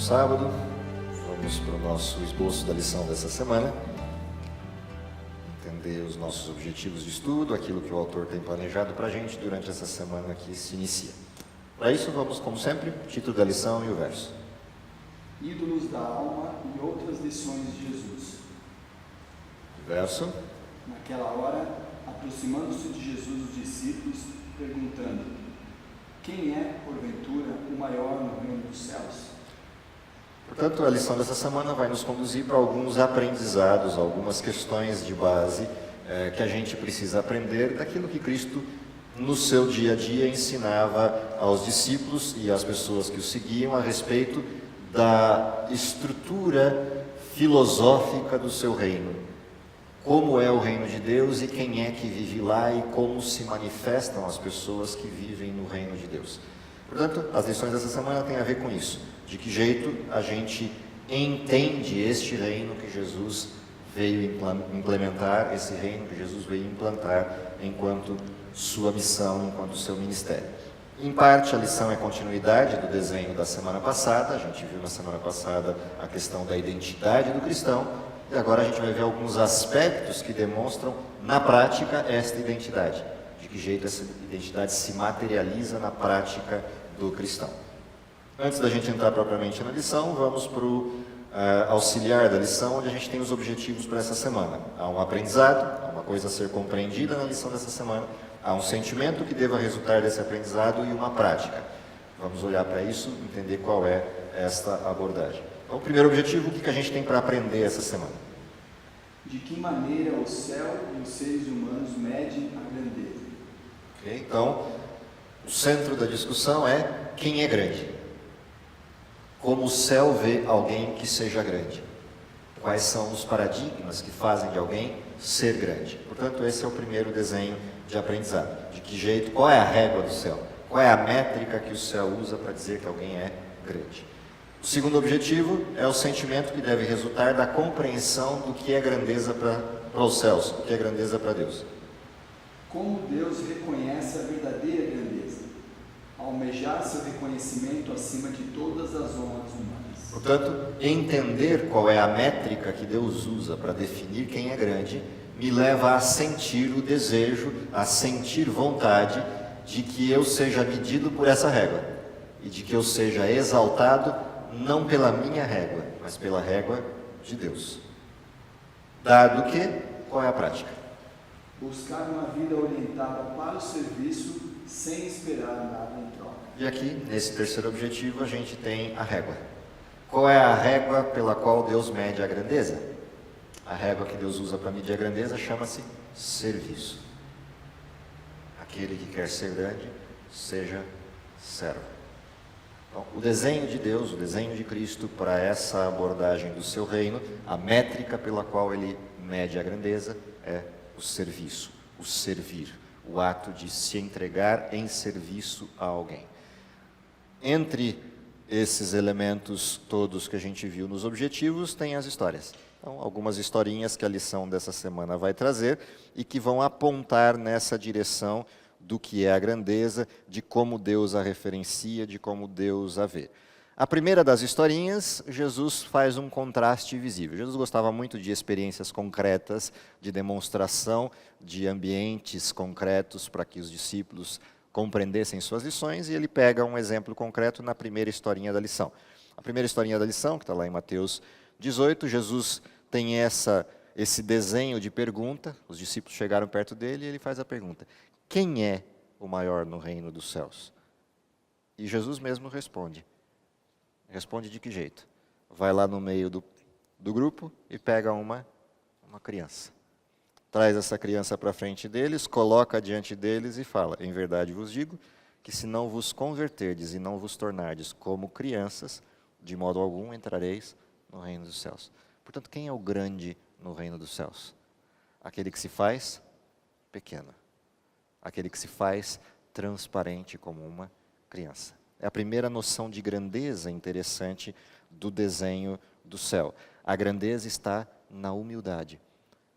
sábado. Vamos para o nosso esboço da lição dessa semana. Entender os nossos objetivos de estudo, aquilo que o autor tem planejado para a gente durante essa semana que se inicia. Para isso, vamos, como sempre, título da lição e o verso. Ídolos da alma e outras lições de Jesus. Verso. Naquela hora, aproximando-se de Jesus os discípulos, perguntando: quem é, porventura, o maior no reino dos céus? Portanto, a lição dessa semana vai nos conduzir para alguns aprendizados, algumas questões de base que a gente precisa aprender daquilo que Cristo, no seu dia a dia, ensinava aos discípulos e às pessoas que o seguiam a respeito da estrutura filosófica do seu reino. Como é o reino de Deus e quem é que vive lá e como se manifestam as pessoas que vivem no reino de Deus. Portanto, as lições dessa semana têm a ver com isso. De que jeito a gente entende este reino que Jesus veio implementar, esse reino que Jesus veio implantar enquanto sua missão, enquanto seu ministério. Em parte, a lição é continuidade do desenho da semana passada. A gente viu na semana passada a questão da identidade do cristão. E agora a gente vai ver alguns aspectos que demonstram, na prática, esta identidade. De que jeito essa identidade se materializa na prática do cristão. Antes da gente entrar propriamente na lição, vamos para o auxiliar da lição, onde a gente tem os objetivos para essa semana. Há um aprendizado, há uma coisa a ser compreendida na lição dessa semana, há um sentimento que deva resultar desse aprendizado e uma prática. Vamos olhar para isso, entender qual é esta abordagem. Então, o primeiro objetivo, o que a gente tem para aprender essa semana? De que maneira o céu e os seres humanos medem a grandeza? Okay? Então, o centro da discussão é quem é grande. Como o céu vê alguém que seja grande? Quais são os paradigmas que fazem de alguém ser grande? Portanto, esse é o primeiro desenho de aprendizado. De que jeito, qual é a régua do céu? Qual é a métrica que o céu usa para dizer que alguém é grande? O segundo objetivo é o sentimento que deve resultar da compreensão do que é grandeza para os céus, o que é grandeza para Deus. Como Deus reconhece a verdadeira grandeza? Almejar seu reconhecimento acima de todas as honras humanas. Portanto, entender qual é a métrica que Deus usa para definir quem é grande, me leva a sentir o desejo, a sentir vontade de que eu seja medido por essa régua e de que eu seja exaltado não pela minha régua, mas pela régua de Deus. Dado que, qual é a prática? Buscar uma vida orientada para o serviço sem esperar nada em troca. E aqui, nesse terceiro objetivo, a gente tem a régua. Qual é a régua pela qual Deus mede a grandeza? A régua que Deus usa para medir a grandeza chama-se serviço. Aquele que quer ser grande, seja servo. Então, o desenho de Deus, o desenho de Cristo para essa abordagem do seu reino, a métrica pela qual ele mede a grandeza é o serviço, o servir, o ato de se entregar em serviço a alguém. Entre esses elementos todos que a gente viu nos objetivos, tem as histórias. Então, algumas historinhas que a lição dessa semana vai trazer e que vão apontar nessa direção do que é a grandeza, de como Deus a referencia, de como Deus a vê. A primeira das historinhas, Jesus faz um contraste visível. Jesus gostava muito de experiências concretas, de demonstração de ambientes concretos para que os discípulos compreendessem suas lições, e ele pega um exemplo concreto na primeira historinha da lição. A primeira historinha da lição, que está lá em Mateus 18, Jesus tem esse desenho de pergunta, os discípulos chegaram perto dele e ele faz a pergunta: quem é o maior no reino dos céus? E Jesus mesmo responde. Responde de que jeito? Vai lá no meio do grupo e pega uma criança. Traz essa criança para frente deles, coloca diante deles e fala: em verdade vos digo que se não vos converterdes e não vos tornardes como crianças, de modo algum entrareis no reino dos céus. Portanto, quem é o grande no reino dos céus? Aquele que se faz pequeno. Aquele que se faz transparente como uma criança. É a primeira noção de grandeza interessante do desenho do céu. A grandeza está na humildade.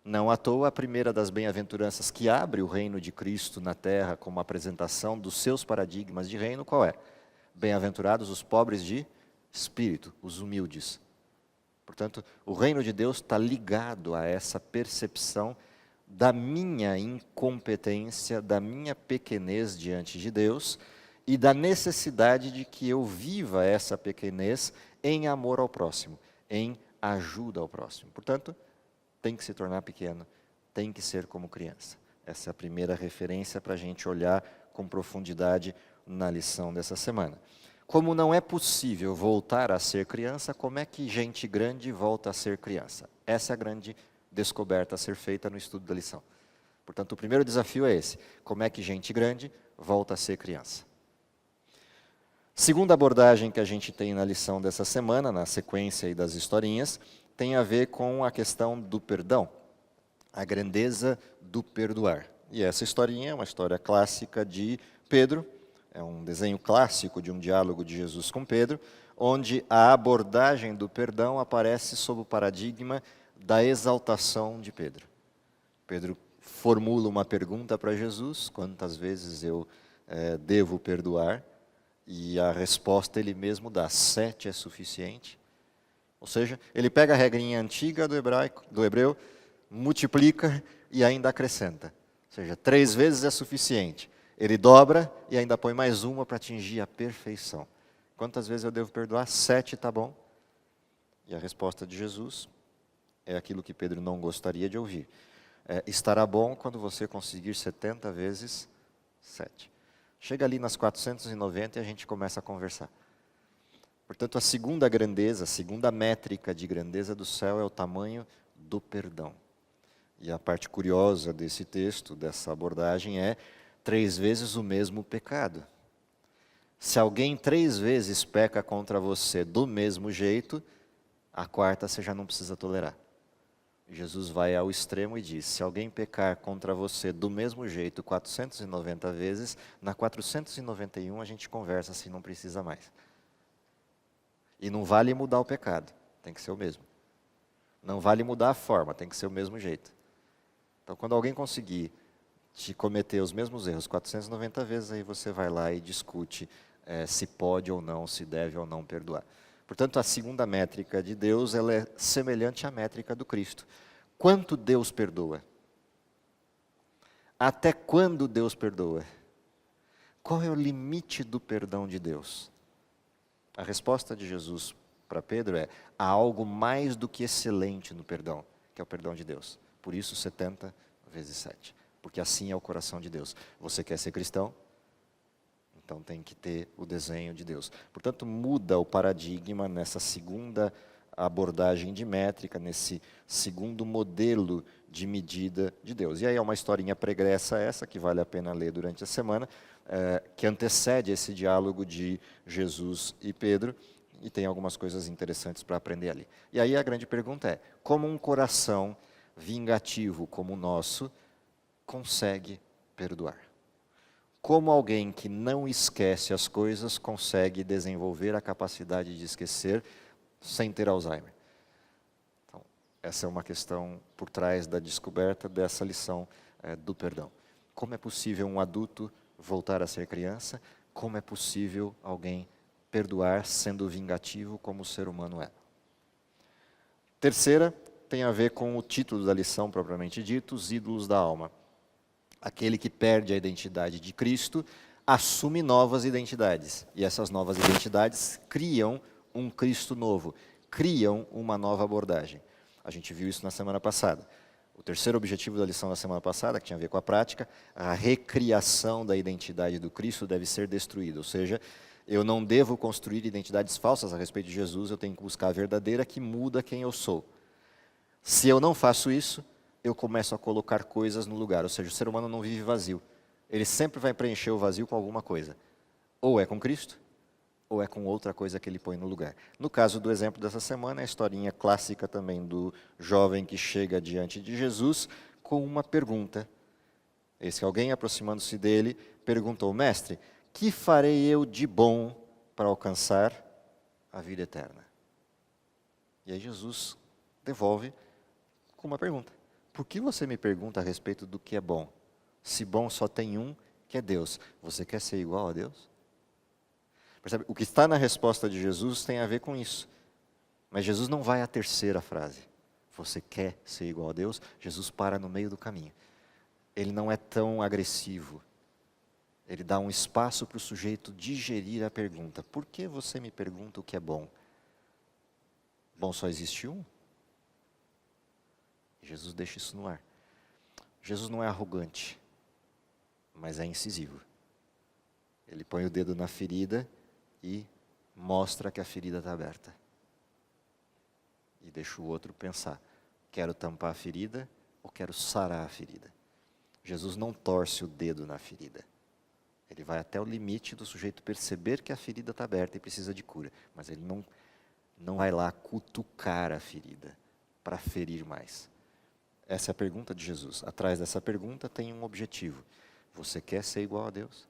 Não à toa, a primeira das bem-aventuranças que abre o reino de Cristo na terra como apresentação dos seus paradigmas de reino, qual é? Bem-aventurados os pobres de espírito, os humildes. Portanto, o reino de Deus está ligado a essa percepção da minha incompetência, da minha pequenez diante de Deus e da necessidade de que eu viva essa pequenez em amor ao próximo, em ajuda ao próximo. Portanto, tem que se tornar pequeno, tem que ser como criança. Essa é a primeira referência para a gente olhar com profundidade na lição dessa semana. Como não é possível voltar a ser criança, como é que gente grande volta a ser criança? Essa é a grande descoberta a ser feita no estudo da lição. Portanto, o primeiro desafio é esse: como é que gente grande volta a ser criança? Segunda abordagem que a gente tem na lição dessa semana, na sequência aí das historinhas, tem a ver com a questão do perdão, a grandeza do perdoar. E essa historinha é uma história clássica de Pedro, é um desenho clássico de um diálogo de Jesus com Pedro, onde a abordagem do perdão aparece sob o paradigma da exaltação de Pedro. Pedro formula uma pergunta para Jesus: quantas vezes eu devo perdoar? E a resposta ele mesmo dá: 7 é suficiente. Ou seja, ele pega a regrinha antiga do hebreu, multiplica e ainda acrescenta. Ou seja, 3 vezes é suficiente. Ele dobra e ainda põe mais uma para atingir a perfeição. Quantas vezes eu devo perdoar? 7 está bom. E a resposta de Jesus é aquilo que Pedro não gostaria de ouvir. Estará bom quando você conseguir 70 vezes 7. Chega ali nas 490 e a gente começa a conversar. Portanto, a segunda grandeza, a segunda métrica de grandeza do céu é o tamanho do perdão. E a parte curiosa desse texto, dessa abordagem, é 3 vezes o mesmo pecado. Se alguém 3 vezes peca contra você do mesmo jeito, a 4ª você já não precisa tolerar. Jesus vai ao extremo e diz: se alguém pecar contra você do mesmo jeito 490 vezes, na 491 a gente conversa se não precisa mais. E não vale mudar o pecado, tem que ser o mesmo. Não vale mudar a forma, tem que ser o mesmo jeito. Então, quando alguém conseguir te cometer os mesmos erros 490 vezes, aí você vai lá e discute se pode ou não, se deve ou não perdoar. Portanto, a segunda métrica de Deus, ela é semelhante à métrica do Cristo. Quanto Deus perdoa? Até quando Deus perdoa? Qual é o limite do perdão de Deus? A resposta de Jesus para Pedro é: há algo mais do que excelente no perdão, que é o perdão de Deus. Por isso, 70 vezes 7. Porque assim é o coração de Deus. Você quer ser cristão? Então tem que ter o desenho de Deus. Portanto, muda o paradigma nessa segunda abordagem de métrica, nesse segundo modelo de medida de Deus. E aí é uma historinha pregressa essa, que vale a pena ler durante a semana, que antecede esse diálogo de Jesus e Pedro, e tem algumas coisas interessantes para aprender ali. E aí a grande pergunta é: como um coração vingativo como o nosso consegue perdoar? Como alguém que não esquece as coisas consegue desenvolver a capacidade de esquecer sem ter Alzheimer? Então, essa é uma questão por trás da descoberta dessa lição do perdão. Como é possível um adulto voltar a ser criança? Como é possível alguém perdoar sendo vingativo como o ser humano é? Terceira tem a ver com o título da lição propriamente dito: os ídolos da alma. Aquele que perde a identidade de Cristo assume novas identidades. E essas novas identidades criam um Cristo novo, criam uma nova abordagem. A gente viu isso na semana passada. O terceiro objetivo da lição da semana passada, que tinha a ver com a prática, a recriação da identidade do Cristo deve ser destruída. Ou seja, eu não devo construir identidades falsas a respeito de Jesus, eu tenho que buscar a verdadeira que muda quem eu sou. Se eu não faço isso, eu começo a colocar coisas no lugar. Ou seja, o ser humano não vive vazio. Ele sempre vai preencher o vazio com alguma coisa. Ou é com Cristo, ou é com outra coisa que ele põe no lugar. No caso do exemplo dessa semana, a historinha clássica também do jovem que chega diante de Jesus com uma pergunta. Esse alguém, aproximando-se dele, perguntou: mestre, que farei eu de bom para alcançar a vida eterna? E aí Jesus devolve com uma pergunta: por que você me pergunta a respeito do que é bom? Se bom só tem um, que é Deus. Você quer ser igual a Deus? Percebe? O que está na resposta de Jesus tem a ver com isso. Mas Jesus não vai à terceira frase. Você quer ser igual a Deus? Jesus para no meio do caminho. Ele não é tão agressivo. Ele dá um espaço para o sujeito digerir a pergunta. Por que você me pergunta o que é bom? Bom só existe um? Jesus deixa isso no ar. Jesus não é arrogante, mas é incisivo. Ele põe o dedo na ferida e mostra que a ferida está aberta. E deixa o outro pensar, quero tampar a ferida ou quero sarar a ferida? Jesus não torce o dedo na ferida. Ele vai até o limite do sujeito perceber que a ferida está aberta e precisa de cura. Mas ele não vai lá cutucar a ferida para ferir mais. Essa é a pergunta de Jesus. Atrás dessa pergunta tem um objetivo. Você quer ser igual a Deus?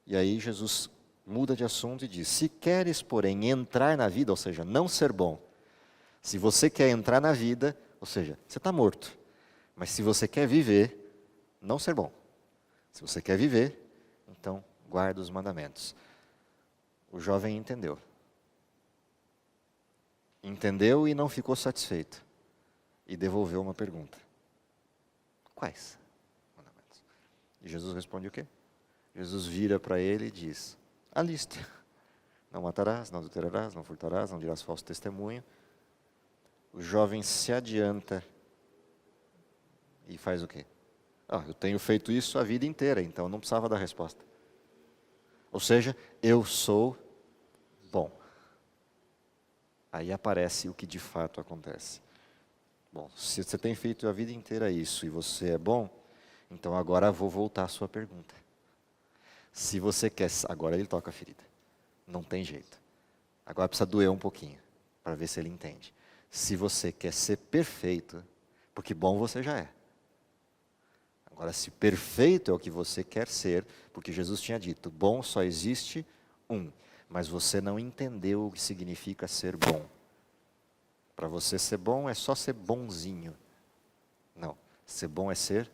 E aí Jesus muda de assunto e diz, se queres, porém, entrar na vida, ou seja, não ser bom. Se você quer entrar na vida, ou seja, você está morto. Mas se você quer viver, não ser bom. Se você quer viver, então guarda os mandamentos. O jovem entendeu. Entendeu e não ficou satisfeito. E devolveu uma pergunta. Quais mandamentos? E Jesus responde o quê? Jesus vira para ele e diz, a lista. Não matarás, não adulterarás, não furtarás, não dirás falso testemunho. O jovem se adianta e faz o quê? Eu tenho feito isso a vida inteira, então não precisava dar resposta. Ou seja, eu sou bom. Aí aparece o que de fato acontece. Bom, se você tem feito a vida inteira isso e você é bom, então agora vou voltar à sua pergunta. Se você quer... Agora ele toca a ferida. Não tem jeito. Agora precisa doer um pouquinho, para ver se ele entende. Se você quer ser perfeito, porque bom você já é. Agora, se perfeito é o que você quer ser, porque Jesus tinha dito, bom só existe um, mas você não entendeu o que significa ser bom. Para você ser bom é só ser bonzinho. Não, ser bom é ser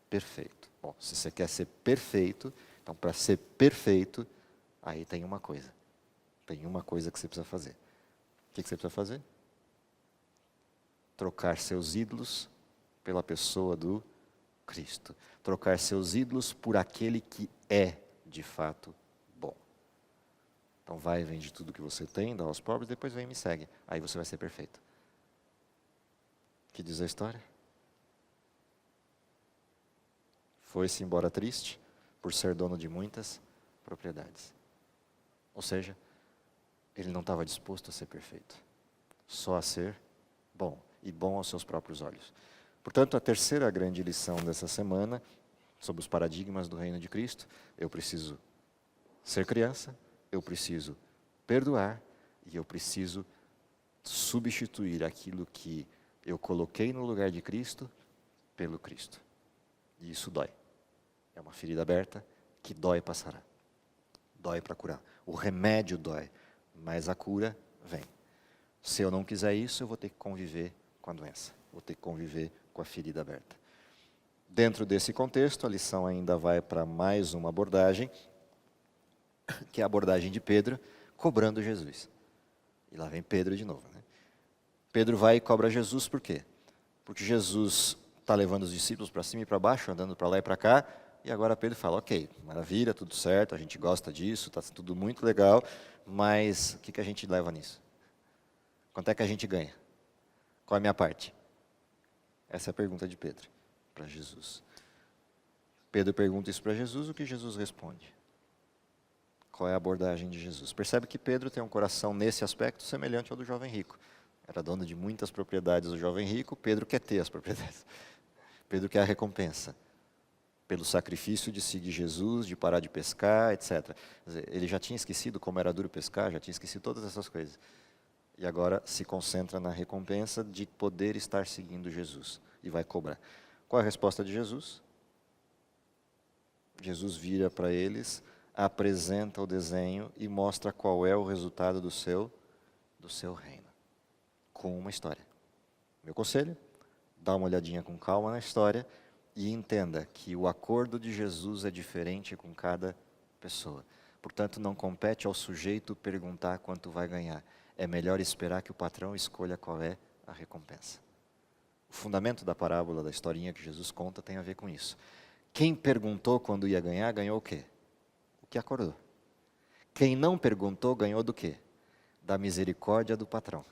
perfeito. Bom, se você quer ser perfeito, então para ser perfeito, aí tem uma coisa. Tem uma coisa que você precisa fazer. O que você precisa fazer? Trocar seus ídolos pela pessoa do Cristo. Trocar seus ídolos por aquele que é, de fato, bom. Então vai, vende tudo que você tem, dá aos pobres, depois vem e me segue. Aí você vai ser perfeito. O que diz a história? Foi-se embora triste, por ser dono de muitas propriedades. Ou seja, ele não estava disposto a ser perfeito. Só a ser bom. E bom aos seus próprios olhos. Portanto, a terceira grande lição dessa semana, sobre os paradigmas do reino de Cristo, eu preciso ser criança, eu preciso perdoar e eu preciso substituir aquilo que eu coloquei no lugar de Cristo pelo Cristo. E isso dói. É uma ferida aberta que dói passará. Dói para curar. O remédio dói, mas a cura vem. Se eu não quiser isso, eu vou ter que conviver com a doença. Vou ter que conviver com a ferida aberta. Dentro desse contexto, a lição ainda vai para mais uma abordagem, que é a abordagem de Pedro, cobrando Jesus. E lá vem Pedro de novo. Né? Pedro vai e cobra Jesus por quê? Porque Jesus está levando os discípulos para cima e para baixo, andando para lá e para cá, e agora Pedro fala, ok, maravilha, tudo certo, a gente gosta disso, está tudo muito legal, mas o que a gente leva nisso? Quanto é que a gente ganha? Qual é a minha parte? Essa é a pergunta de Pedro para Jesus. Pedro pergunta isso para Jesus, o que Jesus responde? Qual é a abordagem de Jesus? Percebe que Pedro tem um coração nesse aspecto semelhante ao do jovem rico. Era dono de muitas propriedades o jovem rico, Pedro quer ter as propriedades. Pedro quer a recompensa. Pelo sacrifício de seguir Jesus, de parar de pescar, etc. Quer dizer, ele já tinha esquecido como era duro pescar, já tinha esquecido todas essas coisas. E agora se concentra na recompensa de poder estar seguindo Jesus. E vai cobrar. Qual é a resposta de Jesus? Jesus vira para eles, apresenta o desenho e mostra qual é o resultado do seu reino. Com uma história. Meu conselho, dá uma olhadinha com calma na história e entenda que o acordo de Jesus é diferente com cada pessoa. Portanto, não compete ao sujeito perguntar quanto vai ganhar. É melhor esperar que o patrão escolha qual é a recompensa. O fundamento da parábola, da historinha que Jesus conta, tem a ver com isso. Quem perguntou quando ia ganhar, ganhou o quê? O que acordou. Quem não perguntou, ganhou do quê? Da misericórdia do patrão.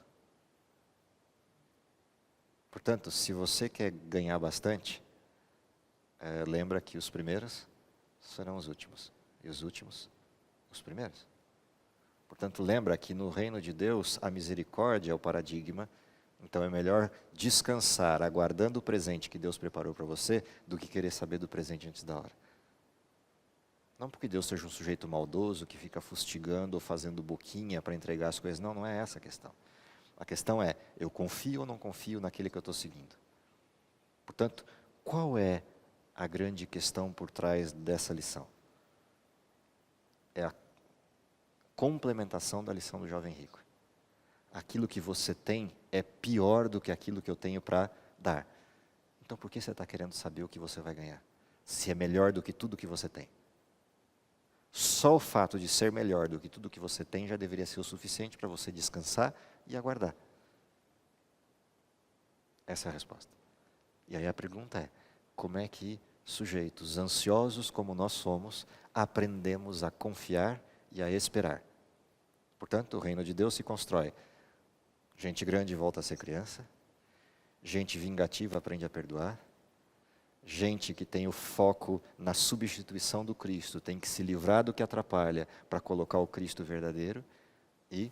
Portanto, se você quer ganhar bastante, lembra que os primeiros serão os últimos, e os últimos, os primeiros. Portanto, lembra que no reino de Deus, a misericórdia é o paradigma, então é melhor descansar aguardando o presente que Deus preparou para você, do que querer saber do presente antes da hora. Não porque Deus seja um sujeito maldoso, que fica fustigando ou fazendo boquinha para entregar as coisas, não é essa a questão. A questão é, eu confio ou não confio naquele que eu estou seguindo? Portanto, qual é a grande questão por trás dessa lição? É a complementação da lição do jovem rico. Aquilo que você tem é pior do que aquilo que eu tenho para dar. Então por que você está querendo saber o que você vai ganhar? Se é melhor do que tudo que você tem. Só o fato de ser melhor do que tudo que você tem já deveria ser o suficiente para você descansar e aguardar. Essa é a resposta. E aí a pergunta é, como é que sujeitos ansiosos como nós somos, aprendemos a confiar e a esperar? Portanto, o reino de Deus se constrói. Gente grande volta a ser criança, gente vingativa aprende a perdoar, gente que tem o foco na substituição do Cristo, tem que se livrar do que atrapalha para colocar o Cristo verdadeiro, e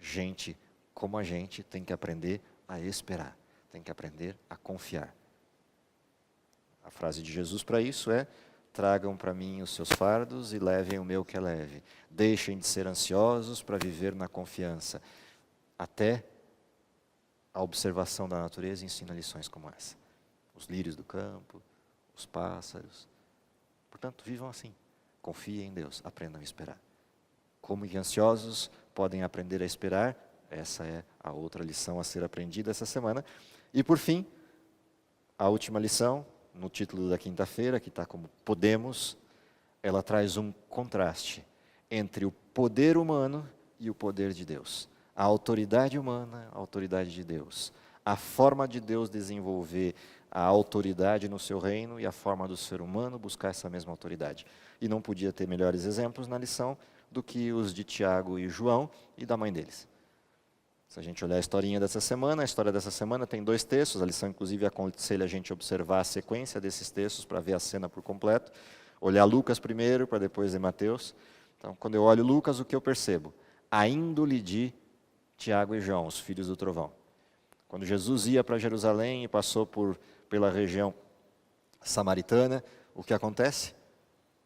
gente como a gente tem que aprender a esperar, tem que aprender a confiar. A frase de Jesus para isso é: tragam para mim os seus fardos e levem o meu que é leve. Deixem de ser ansiosos para viver na confiança. Até a observação da natureza ensina lições como essa. Os lírios do campo, os pássaros. Portanto, vivam assim. Confiem em Deus, aprendam a esperar. Como que ansiosos podem aprender a esperar? Essa é a outra lição a ser aprendida essa semana. E por fim, a última lição, no título da quinta-feira, que está como Podemos, ela traz um contraste entre o poder humano e o poder de Deus. A autoridade humana, a autoridade de Deus. A forma de Deus desenvolver a autoridade no seu reino e a forma do ser humano buscar essa mesma autoridade. E não podia ter melhores exemplos na lição do que os de Tiago e João e da mãe deles. Se a gente olhar a historinha dessa semana, a história dessa semana tem 2 textos, a lição inclusive aconselha a gente observar a sequência desses textos para ver a cena por completo, olhar Lucas primeiro para depois ver Mateus. Então, quando eu olho Lucas, o que eu percebo? A índole de Tiago e João, os filhos do trovão. Quando Jesus ia para Jerusalém e passou pela região samaritana, o que acontece?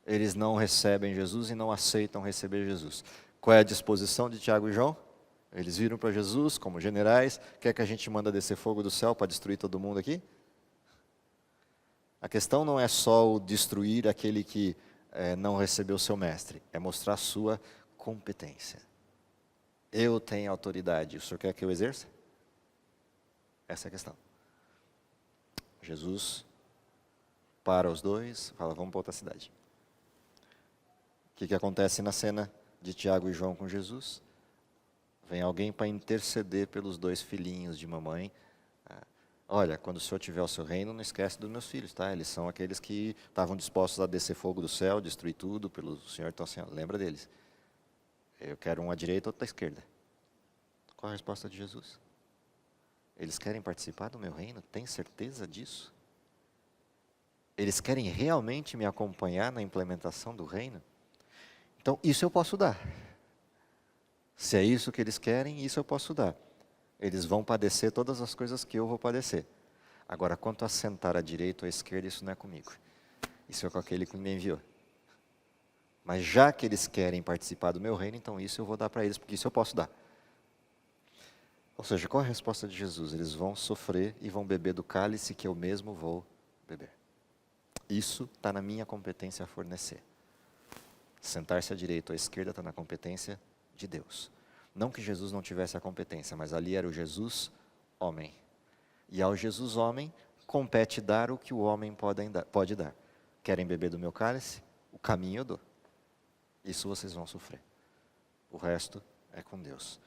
Eles não recebem Jesus e não aceitam receber Jesus. Qual é a disposição de Tiago e João? Eles viram para Jesus como generais: quer que a gente manda descer fogo do céu para destruir todo mundo aqui? A questão não é só o destruir aquele que não recebeu o seu mestre, é mostrar a sua competência. Eu tenho autoridade, o senhor quer que eu exerça? Essa é a questão. Jesus para os dois, fala: vamos para outra cidade. O que acontece na cena de Tiago e João com Jesus? Vem alguém para interceder pelos 2 filhinhos de mamãe. Olha, quando o Senhor tiver o seu reino, não esquece dos meus filhos, tá? Eles são aqueles que estavam dispostos a descer fogo do céu, destruir tudo pelo Senhor. Então, assim, lembra deles. Eu quero um à direita, outro à esquerda. Qual a resposta de Jesus? Eles querem participar do meu reino? Tem certeza disso? Eles querem realmente me acompanhar na implementação do reino? Então, isso eu posso dar. Se é isso que eles querem, isso eu posso dar. Eles vão padecer todas as coisas que eu vou padecer. Agora, quanto a sentar à direita ou à esquerda, isso não é comigo. Isso é com aquele que me enviou. Mas já que eles querem participar do meu reino, então isso eu vou dar para eles, porque isso eu posso dar. Ou seja, qual é a resposta de Jesus? Eles vão sofrer e vão beber do cálice que eu mesmo vou beber. Isso está na minha competência a fornecer. Sentar-se à direita ou à esquerda está na competência de Deus. Não que Jesus não tivesse a competência, mas ali era o Jesus homem. E ao Jesus homem, compete dar o que o homem pode dar. Querem beber do meu cálice? O caminho eu dou. Isso vocês vão sofrer. O resto é com Deus.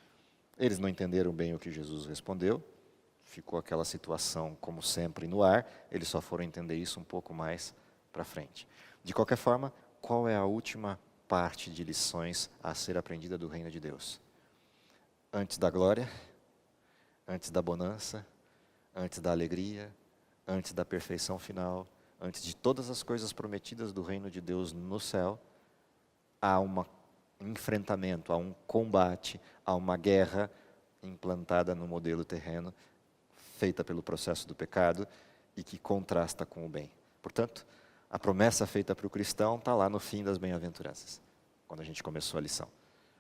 Eles não entenderam bem o que Jesus respondeu, ficou aquela situação, como sempre, no ar, eles só foram entender isso um pouco mais para frente. De qualquer forma, qual é a última parte de lições a ser aprendida do reino de Deus? Antes da glória, antes da bonança, antes da alegria, antes da perfeição final, antes de todas as coisas prometidas do reino de Deus no céu, há um enfrentamento, há um combate, há uma guerra implantada no modelo terreno, feita pelo processo do pecado e que contrasta com o bem. Portanto, a promessa feita para o cristão está lá no fim das bem-aventuranças, quando a gente começou a lição.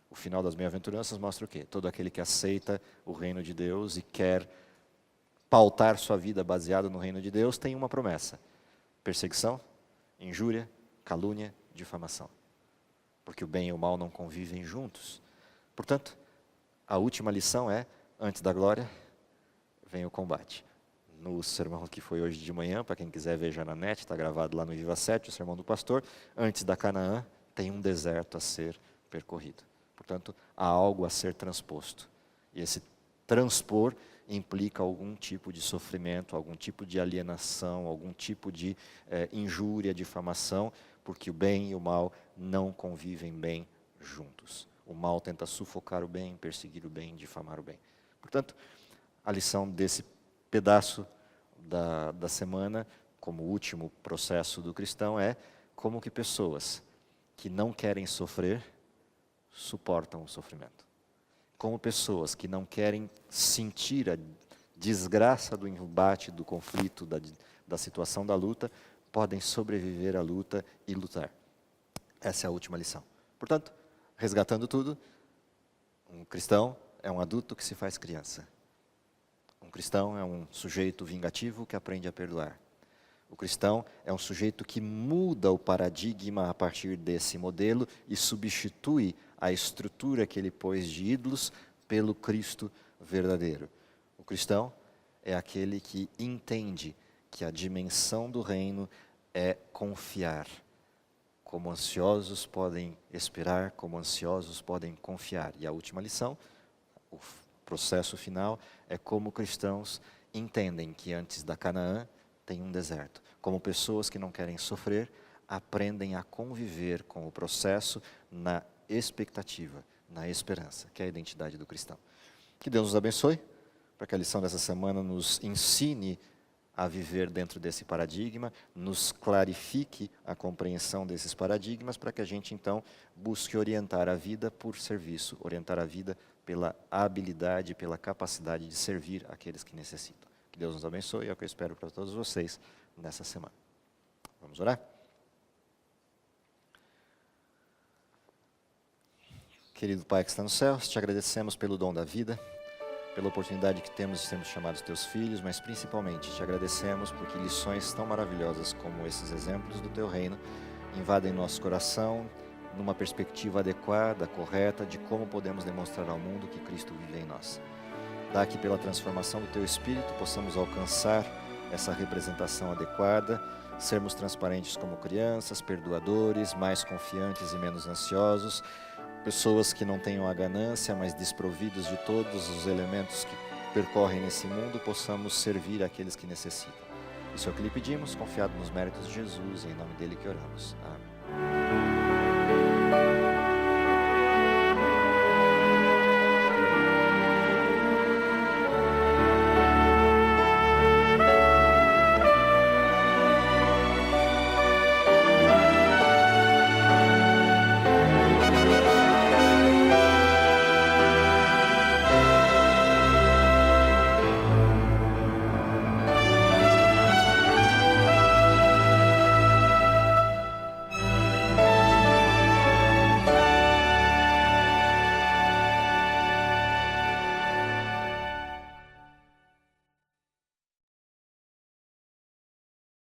O final das bem-aventuranças mostra o quê? Todo aquele que aceita o reino de Deus e quer pautar sua vida baseado no reino de Deus tem uma promessa: perseguição, injúria, calúnia, difamação. Porque o bem e o mal não convivem juntos. Portanto, a última lição é: antes da glória, vem o combate. No sermão que foi hoje de manhã, para quem quiser ver já na net, está gravado lá no Viva 7, o sermão do pastor, antes da Canaã, tem um deserto a ser percorrido. Portanto, há algo a ser transposto. E esse transpor implica algum tipo de sofrimento, algum tipo de alienação, algum tipo de injúria, difamação, porque o bem e o mal não convivem bem juntos. O mal tenta sufocar o bem, perseguir o bem, difamar o bem. Portanto, a lição desse pedaço da semana, como último processo do cristão, é como que pessoas que não querem sofrer suportam o sofrimento. Como pessoas que não querem sentir a desgraça do embate, do conflito, da situação da luta, podem sobreviver à luta e lutar. Essa é a última lição. Portanto, resgatando tudo, um cristão é um adulto que se faz criança. Um cristão é um sujeito vingativo que aprende a perdoar. O cristão é um sujeito que muda o paradigma a partir desse modelo e substitui a estrutura que ele pôs de ídolos pelo Cristo verdadeiro. O cristão é aquele que entende que a dimensão do reino é confiar. Como ansiosos podem esperar, como ansiosos podem confiar. E a última lição, o processo final, é como cristãos entendem que antes da Canaã tem um deserto. Como pessoas que não querem sofrer, aprendem a conviver com o processo na expectativa, na esperança, que é a identidade do cristão. Que Deus nos abençoe, para que a lição dessa semana nos ensine a viver dentro desse paradigma, nos clarifique a compreensão desses paradigmas, para que a gente então busque orientar a vida por serviço, orientar a vida pela habilidade, pela capacidade de servir aqueles que necessitam. Que Deus nos abençoe, é o que eu espero para todos vocês nessa semana. Vamos orar? Querido Pai que está no céu, te agradecemos pelo dom da vida, pela oportunidade que temos de sermos chamados teus filhos, mas principalmente te agradecemos porque lições tão maravilhosas como esses exemplos do teu reino invadem nosso coração numa perspectiva adequada, correta, de como podemos demonstrar ao mundo que Cristo vive em nós. Dá que pela transformação do teu Espírito possamos alcançar essa representação adequada, sermos transparentes como crianças, perdoadores, mais confiantes e menos ansiosos, pessoas que não tenham a ganância, mas desprovidos de todos os elementos que percorrem nesse mundo, possamos servir aqueles que necessitam. Isso é o que lhe pedimos, confiado nos méritos de Jesus, e em nome dele que oramos. Amém.